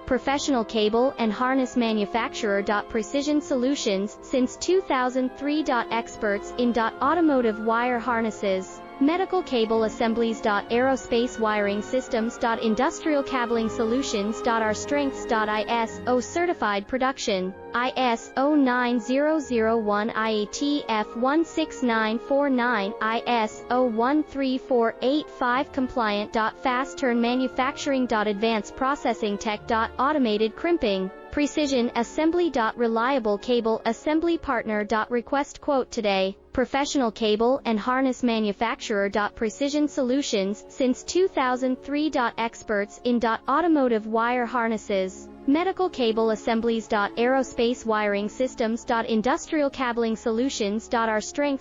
professional cable and harness manufacturer. Precision Solutions, since 2003. Experts in automotive wire harnesses, medical cable assemblies. Aerospace wiring systems. Industrial cabling solutions. Our strengths. ISO certified production, ISO 9001, IATF 16949, ISO 13485 compliant. Fast turn manufacturing. Advanced processing tech. Automated crimping, precision assembly. Reliable cable assembly partner. Request quote today. Professional cable and harness manufacturer. Precision Solutions, since 2003. Experts in automotive wire harnesses, medical cable assemblies. Aerospace wiring systems. Industrial cabling solutions. Our strengths.